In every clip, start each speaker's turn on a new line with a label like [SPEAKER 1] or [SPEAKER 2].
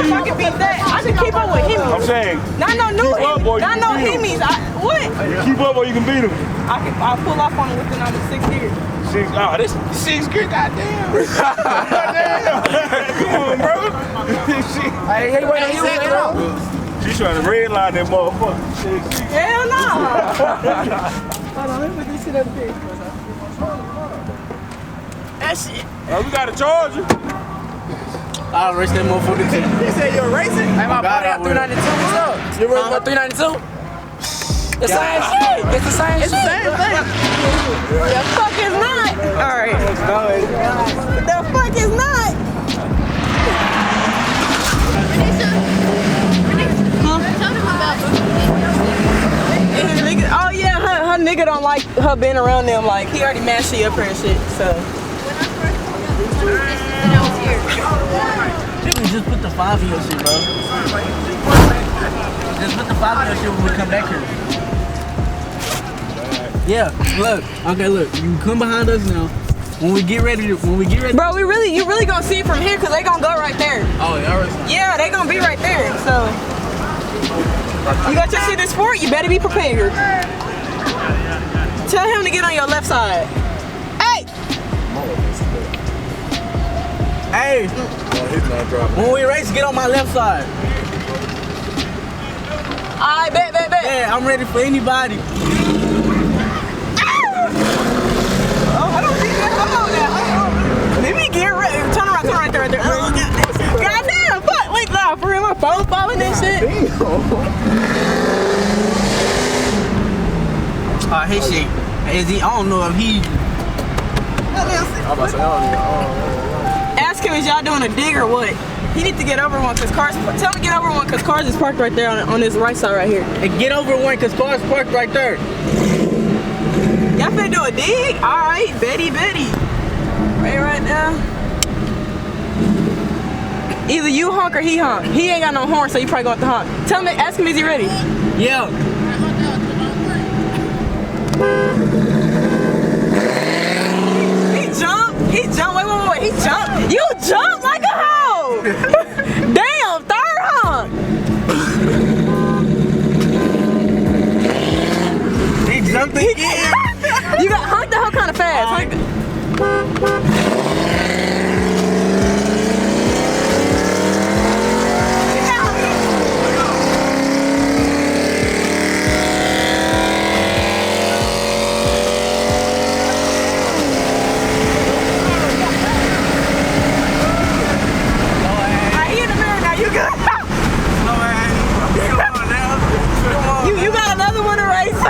[SPEAKER 1] I can beat that. I can keep up with him.
[SPEAKER 2] I'm saying.
[SPEAKER 1] Not no new Hemis. Not no Hemis. What?
[SPEAKER 2] You keep up or you can beat him.
[SPEAKER 1] I'll pull off on him within 6 years.
[SPEAKER 2] This 6 years, goddamn. Goddamn. Come on, bro.
[SPEAKER 3] Hey, wait, you set up.
[SPEAKER 2] She's trying to redline that motherfucker.
[SPEAKER 1] Hell no. Hold on, let me put this shit up here. That shit.
[SPEAKER 2] We got a charger.
[SPEAKER 3] I'll race that motherfucker too.
[SPEAKER 1] You said you're racing?
[SPEAKER 3] Hey, my buddy, I'm 392. What's up? You running my 392? It's the same shit. It's the same shit. It's the same thing.
[SPEAKER 1] The fuck is not. Alright. The fuck is not.
[SPEAKER 4] Tell them about
[SPEAKER 1] oh yeah, her nigga don't like her being around them. Like he already mashed she up her and shit. So.
[SPEAKER 3] Just put the 5 in your shit, bro. Just put the 5 in your shit when we come back here. Yeah, look. Okay, look. You come behind us now. When we get ready,
[SPEAKER 1] Bro, you really gonna see it from here because they gonna go right there.
[SPEAKER 3] Oh, yeah, alright.
[SPEAKER 1] Yeah, they gonna be right there. So you got your shit in sport. You better be prepared. Tell him to get on your left side.
[SPEAKER 3] Hey, when we race, get on my left side.
[SPEAKER 1] I bet.
[SPEAKER 3] Yeah, I'm ready for anybody.
[SPEAKER 1] Oh, I don't see that. Hold on now. Let me get ready. Turn around right there. Oh, goddamn, fuck. Wait, nah, for real, my phone falling and shit.
[SPEAKER 3] His shit. Is he? I don't know if he.
[SPEAKER 1] Ask him, is y'all doing a dig or what? He need to get over one because cars. Tell him to get over one because cars is parked right there on this right side right here.
[SPEAKER 3] And get over one because cars parked right there.
[SPEAKER 1] Y'all finna do a dig? All right, Betty. Right now. Either you honk or he honk. He ain't got no horn, so you probably going to honk. Tell him, ask him, is he ready?
[SPEAKER 3] Yeah.
[SPEAKER 1] He jumped. Wait. He jumped. You jumped like a hoe. Damn, third honk.
[SPEAKER 3] He jumped again.
[SPEAKER 1] You got honk the hoe kind of fast. You got another one to race.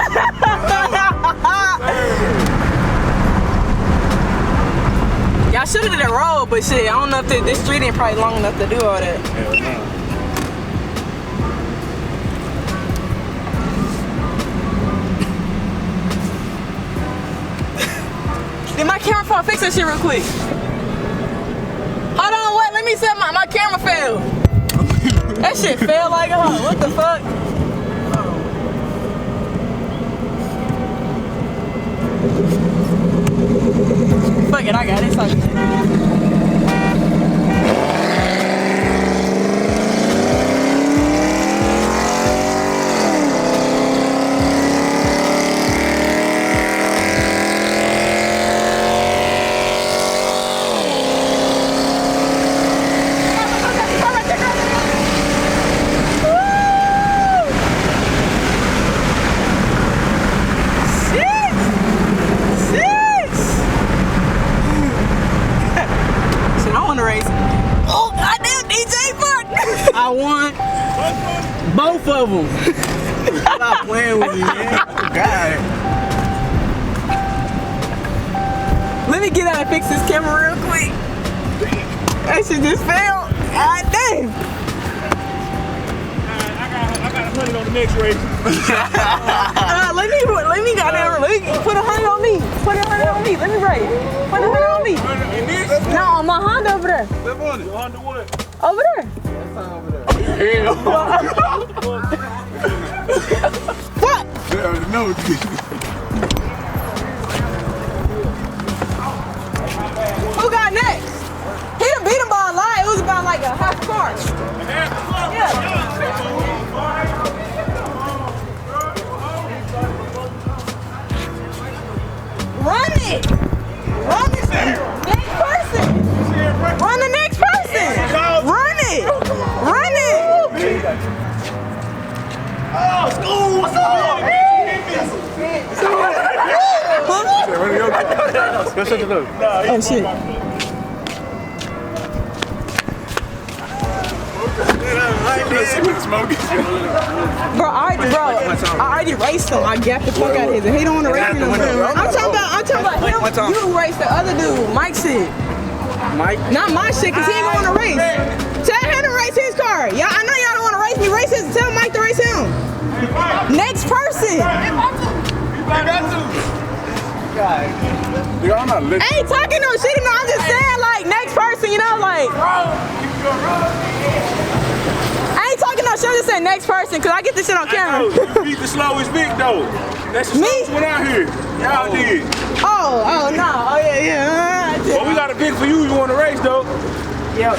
[SPEAKER 1] Y'all should have did a roll, but shit, I don't know if this street ain't probably long enough to do all that. Did my camera fall? Fix that shit real quick. Hold on, wait, let me set my camera failed. That shit fell like a hoe. What the fuck? Fuck it, I got it. of them. Stop playing with me, man. God. Let me get out and fix this camera real quick. That shit just fell. God damn.
[SPEAKER 2] I got 100 on the next race.
[SPEAKER 1] Let me goddamn, let me put 100 on me. Put 100 on me. Let me race. Put 100 on me. No, on my Honda over there.
[SPEAKER 2] Your Honda what?
[SPEAKER 1] Over there. What?
[SPEAKER 2] No.
[SPEAKER 1] Who got next? He done beat him by a lot. It was about like a half car. Yeah. Run it. Run it. Next person. Run the next person. Run it. Run it.
[SPEAKER 2] Oh, school, what's up?
[SPEAKER 1] Oh shit. Bro, I already raced him. I gapped the fuck out of his and he don't want to race me no more. I'm talking about him. You raced the other dude, Mike shit.
[SPEAKER 3] Mike?
[SPEAKER 1] Not my shit, cause he ain't gonna wanna race. Tell him to race his car. Y'all, I know y'all don't wanna race me. Race his. Tell Mike to race him. Next person.
[SPEAKER 2] I got to.
[SPEAKER 3] Dude, I'm not listening.
[SPEAKER 1] I ain't talking no shit, you know. I'm just saying like next person, you know, like. I ain't talking no shit. I'm just saying next person, cause I get this shit on camera.
[SPEAKER 2] You beat the slowest Vic though. That's the slowest one out here. Y'all did.
[SPEAKER 1] Oh no. Oh yeah.
[SPEAKER 2] But we got a pick for you. You want to race though?
[SPEAKER 1] Yeah.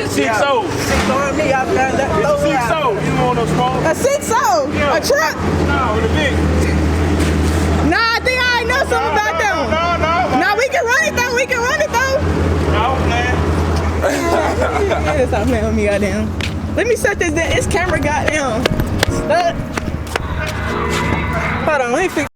[SPEAKER 2] 6-0. 6-0.
[SPEAKER 1] Me, I that
[SPEAKER 2] 6-0. You don't want no small?
[SPEAKER 1] A 6-0?
[SPEAKER 2] Yeah.
[SPEAKER 1] A truck?
[SPEAKER 2] No, with a Vic.
[SPEAKER 1] Nah, I think I already know something about that one.
[SPEAKER 2] No.
[SPEAKER 1] Nah, we can run it though. We can run it though.
[SPEAKER 2] No, man.
[SPEAKER 1] Yeah, stop playing with me, goddamn. Let me shut this camera, goddamn. Hold on, let me fix.